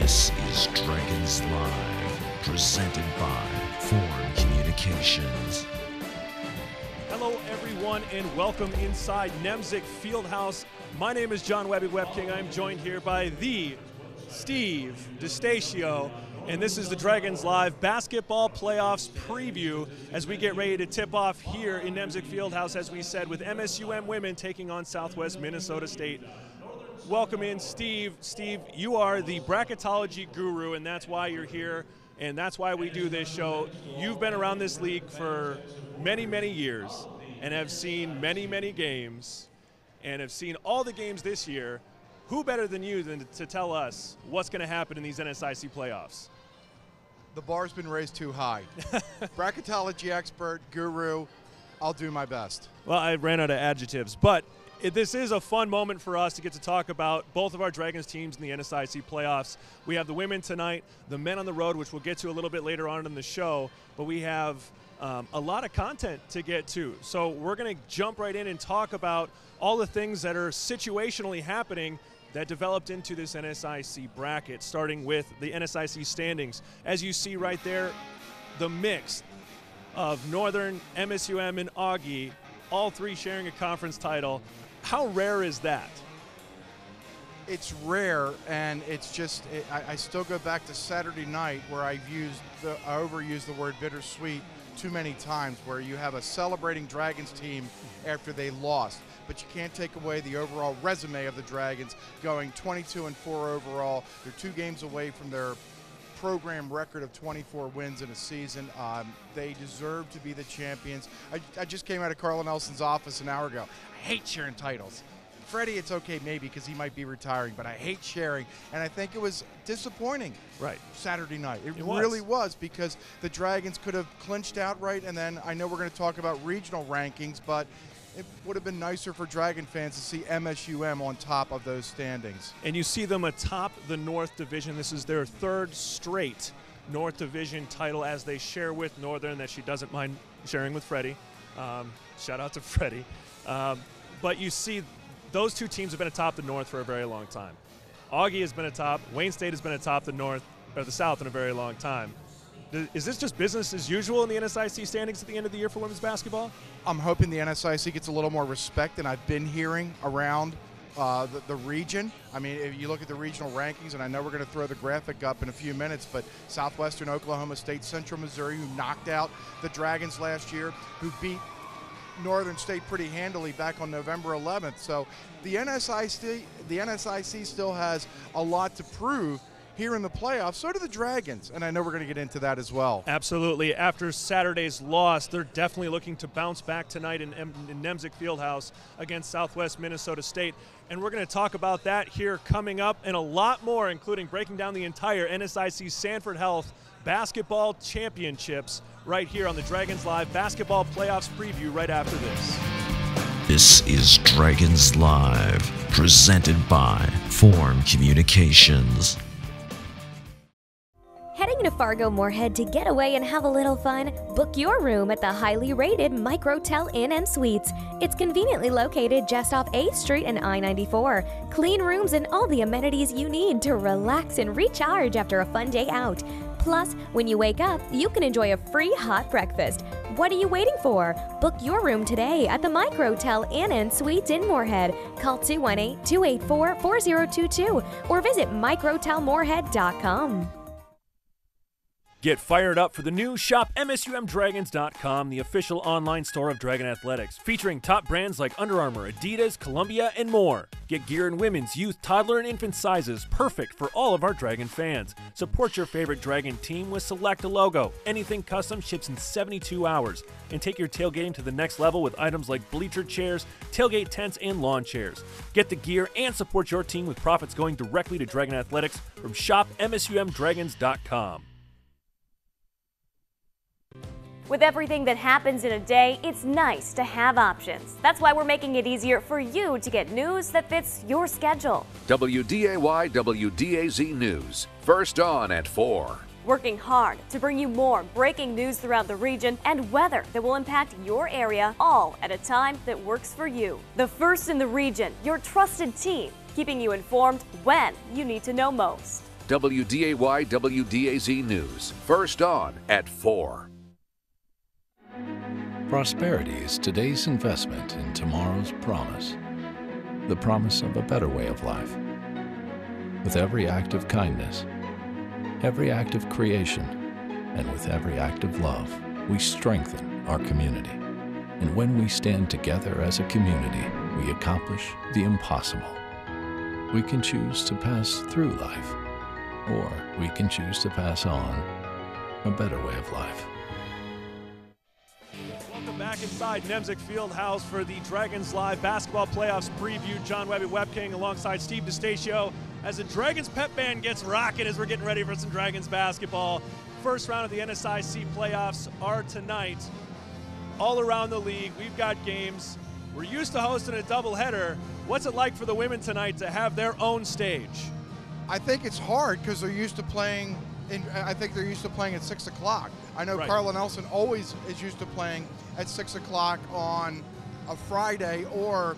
This is Dragons Live, presented by Form Communications. Hello everyone and welcome inside Nemzik Fieldhouse. My name is John Webby Webking. I'm joined here by the Steve DeStatio, and this is the Dragons Live basketball playoffs preview as we get ready to tip off here in Nemzik Fieldhouse, as we said, with MSUM women taking on Southwest Minnesota State. Welcome in, Steve. Steve, you are the bracketology guru, and that's why you're here, and that's why we do this show. You've been around this league for many, many years and have seen many, many games and have seen all the games this year. Who better than you to tell us what's going to happen in these NSIC playoffs? The bar's been raised too high. Bracketology expert, guru, I'll do my best. Well, I ran out of adjectives, but this is a fun moment for us to get to talk about both of our Dragons teams in the NSIC playoffs. We have the women tonight, the men on the road, which we'll get to a little bit later on in the show, but we have a lot of content to get to. So we're going to jump right in and talk about all the things that are situationally happening that developed into this NSIC bracket, starting with the NSIC standings. As you see right there, the mix of Northern, MSUM, and Augie, all three sharing a conference title. How rare is that? It's rare, and it's just, I still go back to Saturday night where I overused the word bittersweet too many times, where you have a celebrating Dragons team after they lost, but you can't take away the overall resume of the Dragons, going 22-4 overall. They're 2 games away from their program record of 24 wins in a season. They deserve to be the champions. I just came out of Carla Nelson's office an hour ago. I hate sharing titles. Freddie, it's okay maybe because he might be retiring, but I hate sharing, and I think it was disappointing Saturday night. It really was, because the Dragons could have clinched outright, and then I know we're going to talk about regional rankings, but it would have been nicer for Dragon fans to see MSUM on top of those standings. And you see them atop the North Division. This is their 3rd straight North Division title, as they share with Northern, that she doesn't mind sharing with Freddie. Shout out to Freddie. But you see those 2 teams have been atop the North for a very long time. Augie has been atop, Wayne State has been atop the North, or the South, in a very long time. Is this just business as usual in the NSIC standings at the end of the year for women's basketball? I'm hoping the NSIC gets a little more respect than I've been hearing around the region. I mean, if you look at the regional rankings, and I know we're going to throw the graphic up in a few minutes, but Southwestern Oklahoma State, Central Missouri, who knocked out the Dragons last year, who beat Northern State pretty handily back on November 11th. So the NSIC still has a lot to prove here in the playoffs. So do the Dragons, and I know we're going to get into that as well. Absolutely. After Saturday's loss, they're definitely looking to bounce back tonight in Nemzik Fieldhouse against Southwest Minnesota State. And we're going to talk about that here coming up, and a lot more, including breaking down the entire NSIC Sanford Health Basketball Championships right here on the Dragons Live Basketball Playoffs preview right after this. This is Dragons Live, presented by Form Communications. Heading to Fargo-Moorhead to get away and have a little fun? Book your room at the highly rated Microtel Inn & Suites. It's conveniently located just off 8th Street and I-94. Clean rooms and all the amenities you need to relax and recharge after a fun day out. Plus, when you wake up, you can enjoy a free hot breakfast. What are you waiting for? Book your room today at the Microtel Inn & Suites in Moorhead. Call 218-284-4022 or visit microtelmoorhead.com. Get fired up for the new Shop MSUMDragons.com, the official online store of Dragon Athletics, featuring top brands like Under Armour, Adidas, Columbia, and more. Get gear in women's, youth, toddler, and infant sizes, perfect for all of our Dragon fans. Support your favorite Dragon team with Select a Logo. Anything custom ships in 72 hours. And take your tailgating to the next level with items like bleacher chairs, tailgate tents, and lawn chairs. Get the gear and support your team with profits going directly to Dragon Athletics from Shop MSUMDragons.com. With everything that happens in a day, it's nice to have options. That's why we're making it easier for you to get news that fits your schedule. WDAY WDAZ News, first on at 4. Working hard to bring you more breaking news throughout the region and weather that will impact your area, all at a time that works for you. The first in the region, your trusted team, keeping you informed when you need to know most. WDAY WDAZ News. First on at 4. Prosperity is today's investment in tomorrow's promise. The promise of a better way of life. With every act of kindness, every act of creation, and with every act of love, we strengthen our community. And when we stand together as a community, we accomplish the impossible. We can choose to pass through life, or we can choose to pass on a better way of life. Welcome back inside Nemzik Fieldhouse for the Dragons Live basketball playoffs preview. John Webby Webking alongside Steve DeStatio as the Dragons pep band gets rocking as we're getting ready for some Dragons basketball. First round of the NSIC playoffs are tonight. All around the league, we've got games. We're used to hosting a doubleheader. What's it like for the women tonight to have their own stage? I think it's hard because they're used to playing. I think they're used to playing at 6 o'clock. I know Right. Carla Nelson always is used to playing at 6 o'clock on a Friday or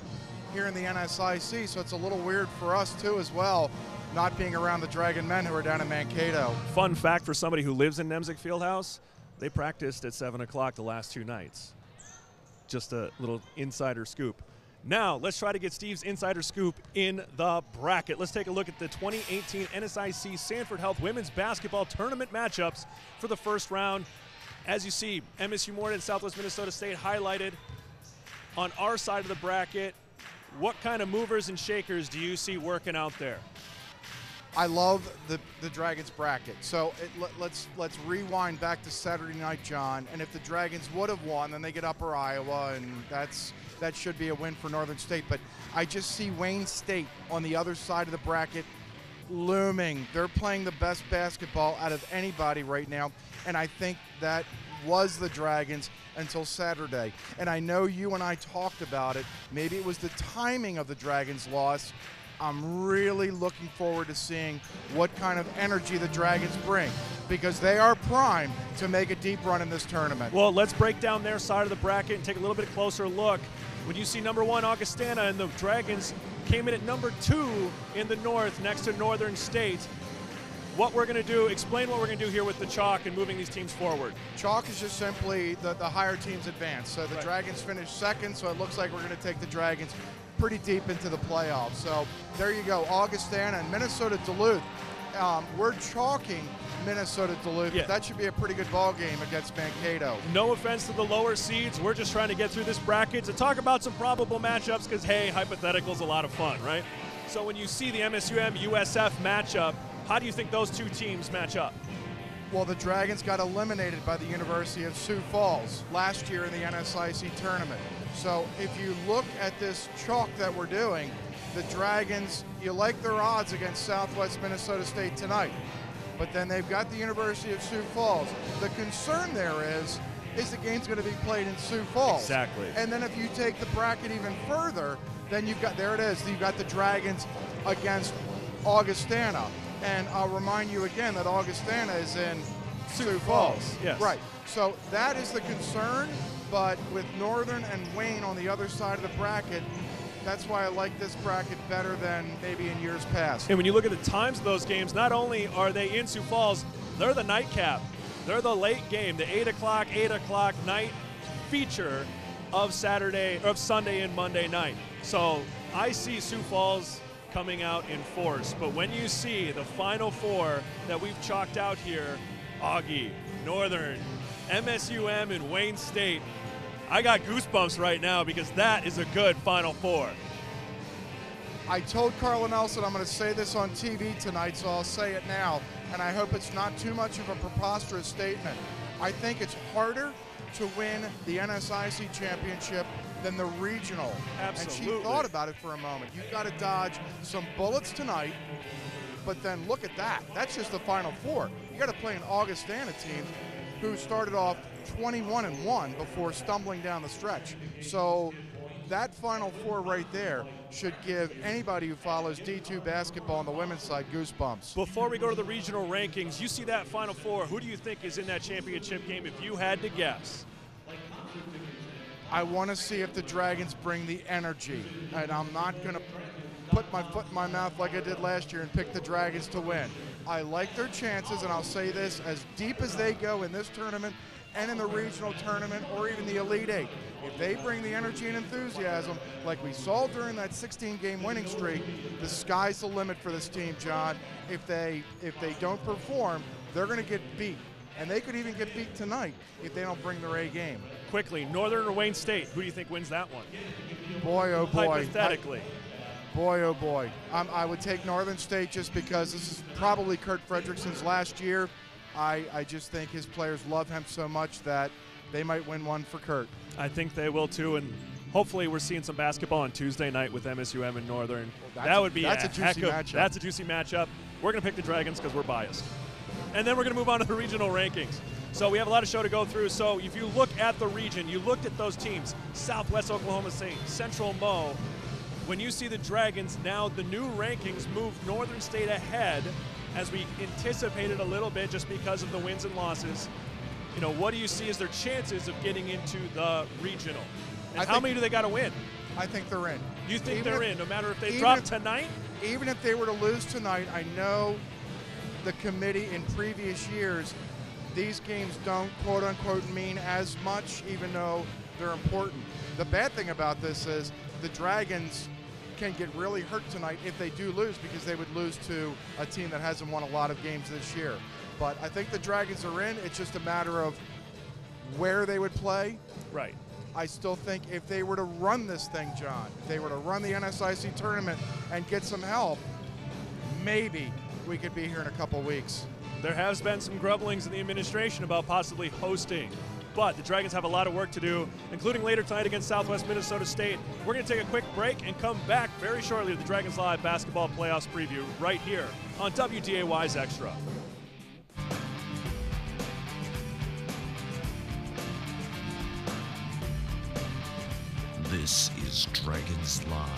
here in the NSIC, so it's a little weird for us too as well, not being around the Dragon men who are down in Mankato. Fun fact for somebody who lives in Nemzik Fieldhouse, they practiced at 7 o'clock the last 2 nights. Just a little insider scoop. Now, let's try to get Steve's insider scoop in the bracket. Let's take a look at the 2018 NSIC Sanford Health Women's Basketball Tournament matchups for the first round. As you see, MSU Morton and Southwest Minnesota State highlighted on our side of the bracket. What kind of movers and shakers do you see working out there? I love the Dragons bracket. So let's rewind back to Saturday night, John. And if the Dragons would have won, then they get Upper Iowa, and that should be a win for Northern State. But I just see Wayne State on the other side of the bracket looming. They're playing the best basketball out of anybody right now, and I think that was the Dragons until Saturday. And I know you and I talked about it. Maybe it was the timing of the Dragons' loss. I'm really looking forward to seeing what kind of energy the Dragons bring, because they are primed to make a deep run in this tournament. Well, let's break down their side of the bracket and take a little bit closer look. When you see number 1 Augustana and the Dragons came in at number 2 in the North next to Northern State. What we're going to do, explain what we're going to do here with the chalk and moving these teams forward. Chalk is just simply the higher teams advance. So the Right. Dragons finished second, so it looks like we're going to take the Dragons pretty deep into the playoffs. So there you go, Augustana and Minnesota Duluth. We're chalking Minnesota Duluth. Yeah. But that should be a pretty good ball game against Mankato. No offense to the lower seeds. We're just trying to get through this bracket to talk about some probable matchups because, hey, hypothetical's a lot of fun, right? So when you see the MSUM USF matchup, how do you think those two teams match up? Well, the Dragons got eliminated by the University of Sioux Falls last year in the NSIC tournament. So if you look at this chalk that we're doing, the Dragons, you like their odds against Southwest Minnesota State tonight. But then they've got the University of Sioux Falls. The concern there is the game's going to be played in Sioux Falls. Exactly. And then if you take the bracket even further, then you've got, there it is, you've got the Dragons against Augustana. And I'll remind you again that Augustana is in Sioux Falls. Yes. Right. So that is the concern, but with Northern and Wayne on the other side of the bracket, that's why I like this bracket better than maybe in years past. And when you look at the times of those games, not only are they in Sioux Falls, they're the nightcap. They're the late game, the 8 o'clock night feature of Sunday and Monday night. So I see Sioux Falls coming out in force. But when you see the Final Four that we've chalked out here, Augie, Northern, MSUM, and Wayne State, I got goosebumps right now because that is a good Final Four. I told Carla Nelson I'm going to say this on TV tonight, so I'll say it now, and I hope it's not too much of a preposterous statement. I think it's harder to win the NSIC championship than the regional. Absolutely. And she thought about it for a moment. You've got to dodge some bullets tonight, but then look at that. That's just the Final Four. You got to play an Augustana team who started off 21-1 before stumbling down the stretch. So that Final Four right there should give anybody who follows D2 basketball on the women's side goosebumps. Before we go to the regional rankings, you see that Final Four. Who do you think is in that championship game if you had to guess? I want to see if the Dragons bring the energy, and I'm not going to put my foot in my mouth like I did last year and pick the Dragons to win. I like their chances, and I'll say this, as deep as they go in this tournament and in the regional tournament or even the Elite Eight, if they bring the energy and enthusiasm like we saw during that 16-game winning streak, the sky's the limit for this team, John. If they don't perform, they're going to get beat. And they could even get beat tonight if they don't bring their A game. Quickly, Northern or Wayne State, who do you think wins that one? Boy, oh boy. Hypothetically. Boy, oh boy. I would take Northern State just because this is probably Kurt Fredrickson's last year. I just think his players love him so much that they might win one for Kurt. I think they will too, and hopefully we're seeing some basketball on Tuesday night with MSUM and Northern. That would be that's a juicy matchup. That's a juicy matchup. We're going to pick the Dragons because we're biased. And then we're going to move on to the regional rankings. So we have a lot of show to go through. So if you look at the region, you looked at those teams, Southwest Oklahoma State, Central Mo. When you see the Dragons, now the new rankings move Northern State ahead as we anticipated a little bit just because of the wins and losses. You know, what do you see as their chances of getting into the regional? And how many do they got to win? I think they're in. You think they're in, no matter if they drop tonight? Even if they were to lose tonight, I know the committee in previous years, these games don't quote-unquote mean as much, even though they're important. The bad thing about this is the Dragons can get really hurt tonight if they do lose, because they would lose to a team that hasn't won a lot of games this year. But I think the Dragons are in. It's just a matter of where they would play. Right. I still think if they were to run this thing, John, if they were to run the NSIC tournament and get some help, maybe we could be here in a couple weeks. There has been some grumblings in the administration about possibly hosting, but the Dragons have a lot of work to do, including later tonight against Southwest Minnesota State. We're going to take a quick break and come back very shortly with the Dragons Live Basketball Playoffs preview right here on WDAY's Extra. This is Dragons Live.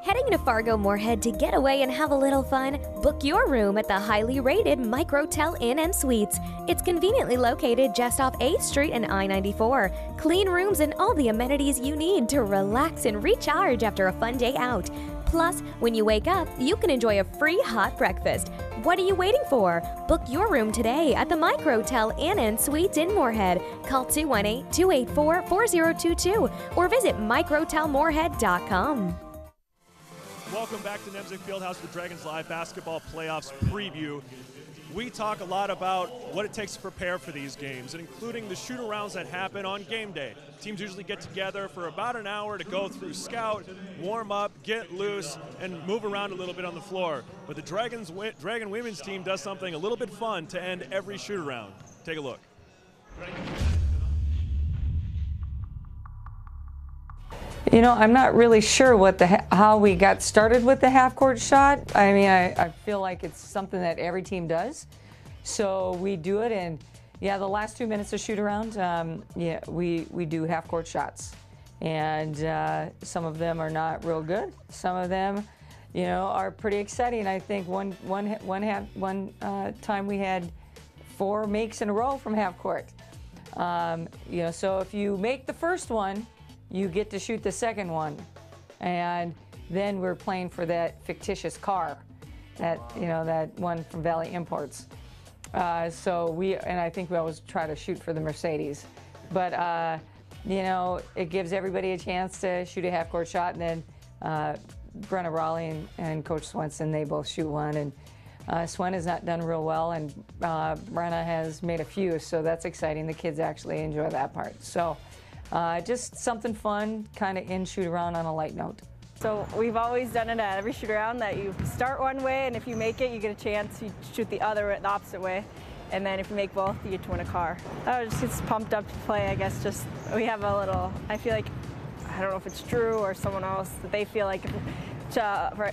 Heading to Fargo Moorhead to get away and have a little fun? Book your room at the highly rated Microtel Inn & Suites. It's conveniently located just off 8th Street and I-94. Clean rooms and all the amenities you need to relax and recharge after a fun day out. Plus, when you wake up, you can enjoy a free hot breakfast. What are you waiting for? Book your room today at the Microtel Inn & Suites in Moorhead. Call 218-284-4022 or visit microtelmoorhead.com. Welcome back to Nemzik Fieldhouse for the Dragons Live Basketball Playoffs preview. We talk a lot about what it takes to prepare for these games, and including the shoot-arounds that happen on game day. Teams usually get together for about an hour to go through scout, warm up, get loose, and move around a little bit on the floor. But the Dragon women's team does something a little bit fun to end every shoot-around. Take a look. You know, I'm not really sure what how we got started with the half-court shot. I mean, I feel like it's something that every team does. So we do it, and yeah, the last 2 minutes of shoot-around, yeah, we do half-court shots. And some of them are not real good. Some of them, you know, are pretty exciting. I think one time we had 4 makes in a row from half-court. You know, so if you make the first one, you get to shoot the second one, and then we're playing for that fictitious car, that you know, that one from Valley Imports. So I think we always try to shoot for the Mercedes, but you know, it gives everybody a chance to shoot a half-court shot, and then Brenna Raleigh and Coach Swenson, they both shoot one, and Swen has not done real well, and Brenna has made a few, so that's exciting. The kids actually enjoy that part. So. Just something fun, kind of in shoot-around on a light note. So we've always done it at every shoot-around that you start one way, and if you make it, you get a chance. You shoot the opposite way, and then if you make both, you get to win a car. I was just pumped up to play, I guess. Just we have a little, I feel like, I don't know if it's Drew or someone else, that they feel like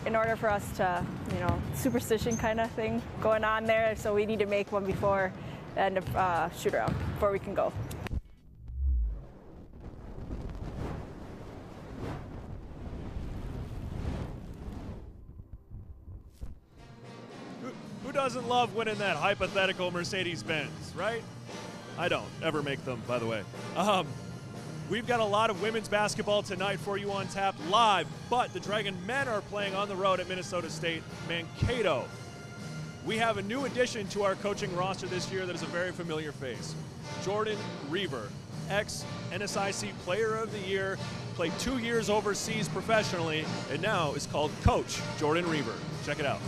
in order for us to, you know, superstition kind of thing going on there, so we need to make one before the end of shoot-around, before we can go. Who doesn't love winning that hypothetical Mercedes-Benz, right? I don't ever make them, by the way. We've got a lot of women's basketball tonight for you on tap live, but the Dragon men are playing on the road at Minnesota State, Mankato. We have a new addition to our coaching roster this year that is a very familiar face. Jordan Reaver, ex-NSIC Player of the Year, played 2 years overseas professionally, and now is called Coach Jordan Reaver. Check it out.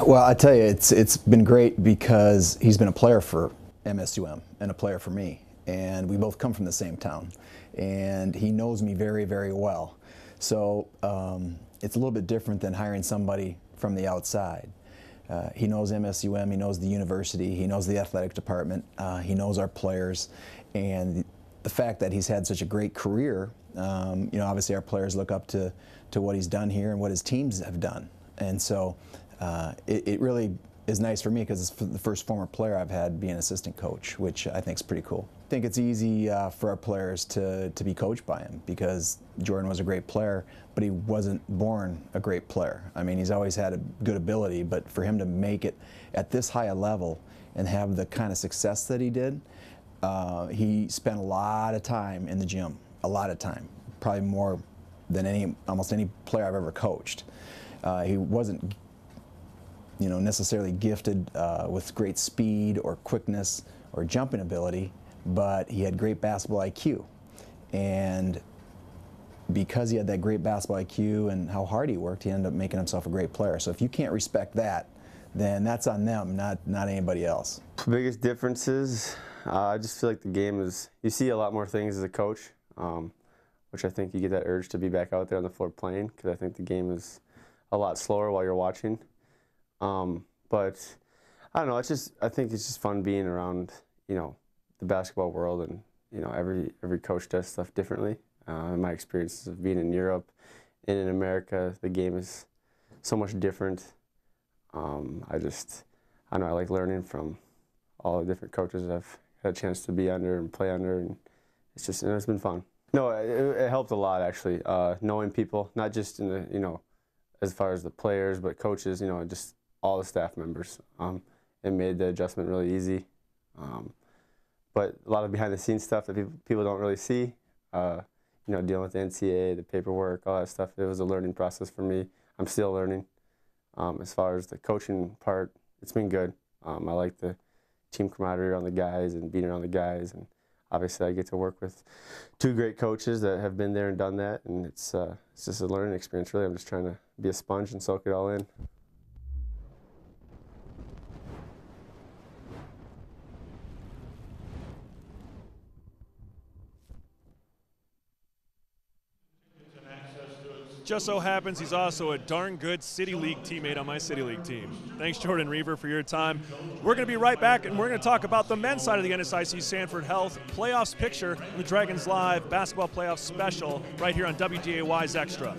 Well, I tell you, it's been great because he's been a player for MSUM and a player for me, and we both come from the same town, and he knows me very, very well. So it's a little bit different than hiring somebody from the outside. He knows MSUM, he knows the university, he knows the athletic department, he knows our players, and the fact that he's had such a great career, you know, obviously our players look up to what he's done here and what his teams have done, and so it really is nice for me because it's the first former player I've had be an assistant coach, which I think is pretty cool. I think it's easy for our players to be coached by him because Jordan was a great player, but he wasn't born a great player. I mean, he's always had a good ability, but for him to make it at this high a level and have the kind of success that he did, he spent a lot of time in the gym, a lot of time, probably more than almost any player I've ever coached. He wasn't, you know, necessarily gifted with great speed or quickness or jumping ability, but he had great basketball IQ. And because he had that great basketball IQ and how hard he worked, he ended up making himself a great player. So if you can't respect that, then that's on them, not anybody else. The biggest differences, I just feel like the game is, you see a lot more things as a coach, which I think you get that urge to be back out there on the floor playing, because I think the game is a lot slower while you're watching. But I don't know, I think it's just fun being around, you know, the basketball world, and, you know, every coach does stuff differently. In my experiences of being in Europe and in America, the game is so much different. I don't know, I like learning from all the different coaches I've had a chance to be under and play under, and it's been fun. No, it helped a lot actually, knowing people, not just in the, you know, as far as the players, but coaches, you know, just all the staff members. It made the adjustment really easy. But a lot of behind the scenes stuff that people don't really see, you know, dealing with the NCAA, the paperwork, all that stuff, it was a learning process for me. I'm still learning. As far as the coaching part, it's been good. I like the team camaraderie around the guys and being around the guys, and obviously I get to work with two great coaches that have been there and done that, and it's just a learning experience really. I'm just trying to be a sponge and soak it all in. Just so happens he's also a darn good City League teammate on my City League team. Thanks, Jordan Reaver, for your time. We're going to be right back, and we're going to talk about the men's side of the NSIC Sanford Health playoffs picture in the Dragons Live basketball playoffs special right here on WDAY's Extra.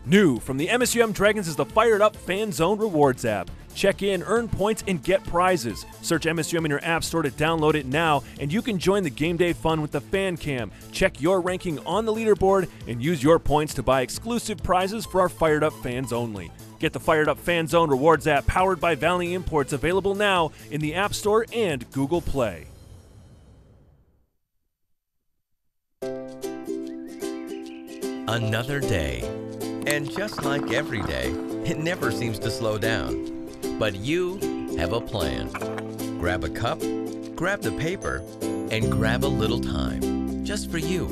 New from the MSUM Dragons is the Fired Up Fan Zone Rewards app. Check in, earn points, and get prizes. Search MSUM in your app store to download it now, and you can join the game day fun with the Fan Cam. Check your ranking on the leaderboard and use your points to buy exclusive prizes for our Fired Up fans only. Get the Fired Up Fan Zone Rewards app powered by Valley Imports, available now in the App Store and Google Play. Another day. And just like every day, it never seems to slow down. But you have a plan. Grab a cup, grab the paper, and grab a little time. Just for you.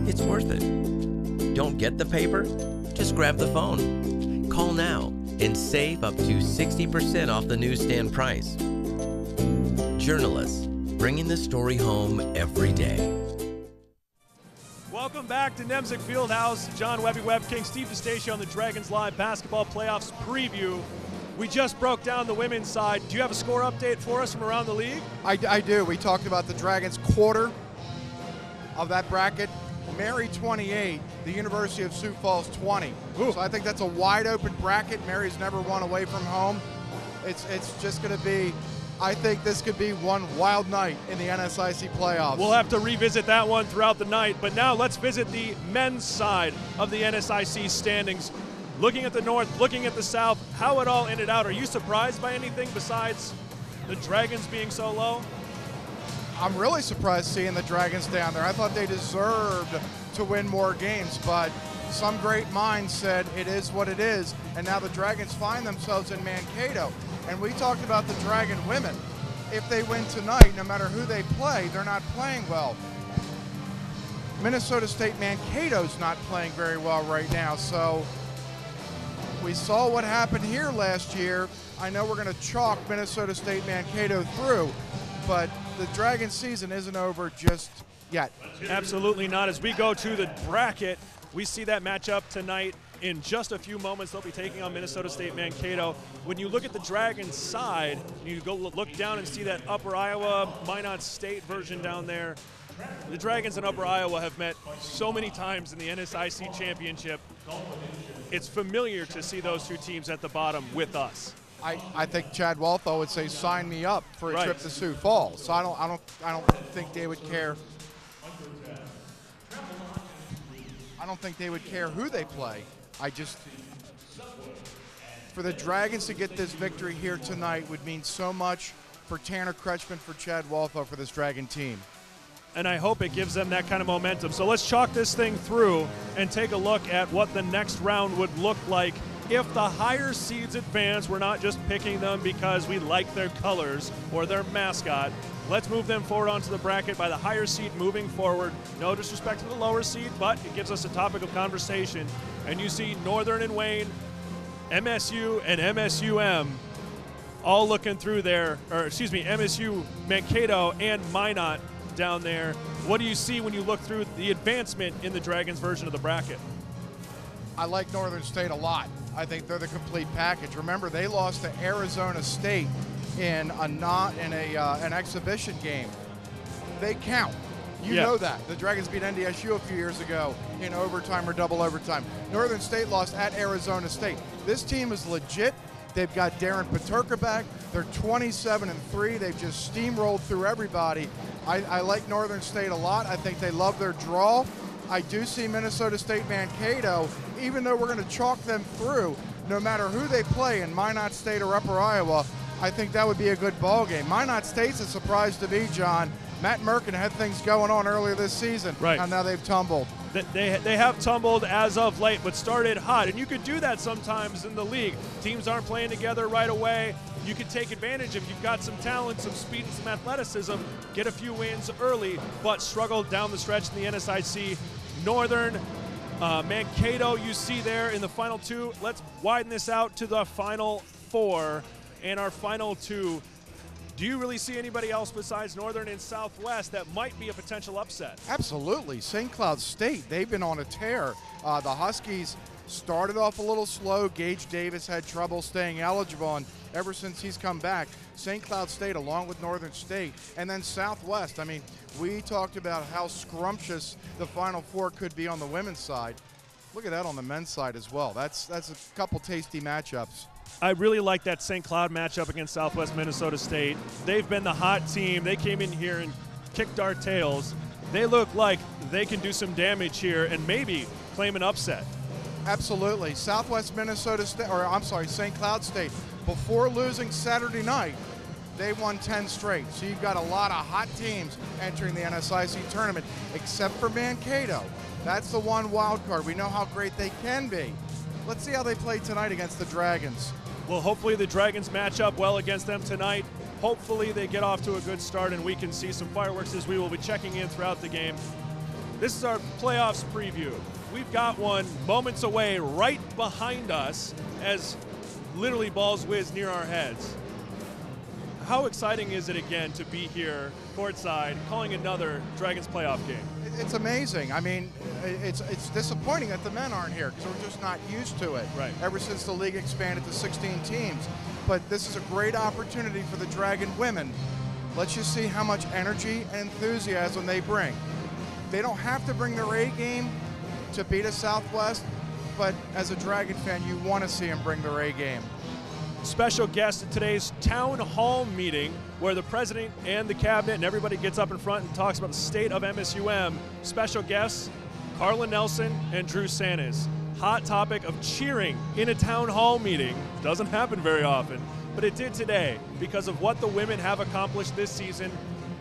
It's worth it. Don't get the paper? Just grab the phone. Call now and save up to 60% off the newsstand price. Journalists, bringing the story home every day. Welcome back to Nemzik Fieldhouse. John Webby, Web King, Steve DeStacio on the Dragons Live basketball playoffs preview. We just broke down the women's side. Do you have a score update for us from around the league? I do. We talked about the Dragons quarter of that bracket. Mary 28, the University of Sioux Falls 20. Ooh. So I think that's a wide open bracket. Mary's never won away from home. It's just going to be, I think this could be one wild night in the NSIC playoffs. We'll have to revisit that one throughout the night, but now let's visit the men's side of the NSIC standings. Looking at the north, looking at the south, how it all ended out. Are you surprised by anything besides the Dragons being so low? I'm really surprised seeing the Dragons down there. I thought they deserved to win more games, but some great minds said it is what it is, and now the Dragons find themselves in Mankato. And we talked about the Dragon women. If they win tonight, no matter who they play, they're not playing well. Minnesota State Mankato's not playing very well right now, so we saw what happened here last year. I know we're going to chalk Minnesota State Mankato through, but the Dragon season isn't over just yet. Absolutely not. As we go to the bracket, we see that matchup tonight. In just a few moments, they'll be taking on Minnesota State Mankato. When you look at the Dragons side, you go look down and see that Upper Iowa, Minot State version down there. The Dragons in Upper Iowa have met so many times in the NSIC championship. It's familiar to see those two teams at the bottom with us. I think Chad Waltho would say, "Sign me up for a trip to Sioux Falls." So I don't think they would care. I don't think they would care who they play. For the Dragons to get this victory here tonight would mean so much for Tanner Kretschmann, for Chad Waltho, for this Dragon team. And I hope it gives them that kind of momentum. So let's chalk this thing through and take a look at what the next round would look like if the higher seeds advance. We're not just picking them because we like their colors or their mascot. Let's move them forward onto the bracket by the higher seed moving forward. No disrespect to the lower seed, but it gives us a topic of conversation. And you see Northern and Wayne, MSU and MSUM all looking through there, or excuse me, MSU, Mankato, and Minot down there. What do you see when you look through the advancement in the Dragons version of the bracket? I like Northern State a lot. I think they're the complete package. Remember, they lost to Arizona State in an exhibition game. They count. You know that. The Dragons beat NDSU a few years ago in overtime or double overtime. Northern State lost at Arizona State. This team is legit. They've got Darren Paterka back. They're 27-3. They've just steamrolled through everybody. I like Northern State a lot. I think they love their draw. I do see Minnesota State Mankato, even though we're going to chalk them through, no matter who they play in Minot State or Upper Iowa, I think that would be a good ball game. Minot State's a surprise to me, John. Matt Merkin had things going on earlier this season, and now they've tumbled. They have tumbled as of late, but started hot, and you could do that sometimes in the league. Teams aren't playing together right away. You can take advantage if you've got some talent, some speed, and some athleticism, get a few wins early, but struggle down the stretch in the NSIC. Northern, Mankato, you see there in the final two. Let's widen this out to the final four and our final two. Do you really see anybody else besides Northern and Southwest that might be a potential upset? Absolutely. St. Cloud State, they've been on a tear. The Huskies started off a little slow. Gage Davis had trouble staying eligible, and ever since he's come back, St. Cloud State along with Northern State, and then Southwest. I mean, we talked about how scrumptious the Final Four could be on the women's side. Look at that on the men's side as well. That's a couple tasty matchups. I really like that St. Cloud matchup against Southwest Minnesota State. They've been the hot team. They came in here and kicked our tails. They look like they can do some damage here and maybe claim an upset. Absolutely. Southwest Minnesota State, or I'm sorry, St. Cloud State, before losing Saturday night, they won 10 straight. So you've got a lot of hot teams entering the NSIC tournament, except for Mankato. That's the one wild card. We know how great they can be. Let's see how they play tonight against the Dragons. Well, hopefully the Dragons match up well against them tonight. Hopefully they get off to a good start and we can see some fireworks as we will be checking in throughout the game. This is our playoffs preview. We've got one moments away right behind us as literally balls whiz near our heads. How exciting is it again to be here courtside calling another Dragons playoff game? It's amazing. I mean, it's disappointing that the men aren't here because we're just not used to it. Right. Ever since the league expanded to 16 teams. But this is a great opportunity for the Dragon women. Let's just see how much energy and enthusiasm they bring. They don't have to bring their A game to beat a Southwest, but as a Dragon fan, you want to see them bring their A game. Special guest at today's town hall meeting where the president and the cabinet and everybody gets up in front and talks about the state of MSUM. Special guests, Carla Nelson and Drew Sanis. Hot topic of cheering in a town hall meeting. Doesn't happen very often. but it did today because of what the women have accomplished this season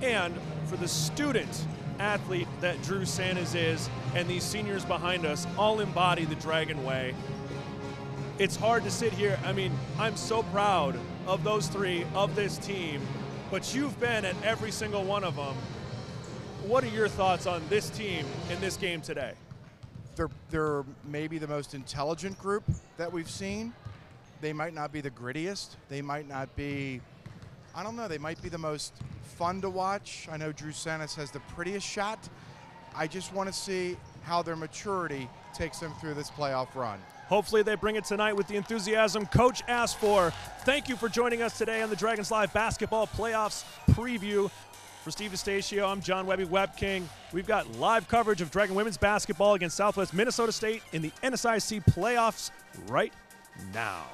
and for the student athlete that Drew Sanders is, and these seniors behind us all embody the Dragon Way. It's hard to sit here. I mean, I'm so proud of those three, of this team, but you've been at every single one of them. What are your thoughts on this team in this game today? They're maybe the most intelligent group that we've seen. They might not be the grittiest. They might not be, I don't know, they might be the most fun to watch. I know Drew Sanders has the prettiest shot. I just want to see how their maturity takes them through this playoff run. Hopefully they bring it tonight with the enthusiasm Coach asked for. Thank you for joining us today on the Dragons Live Basketball Playoffs Preview. For Steve DeStatio, I'm John Webby, Web King. We've got live coverage of Dragon women's basketball against Southwest Minnesota State in the NSIC playoffs right now.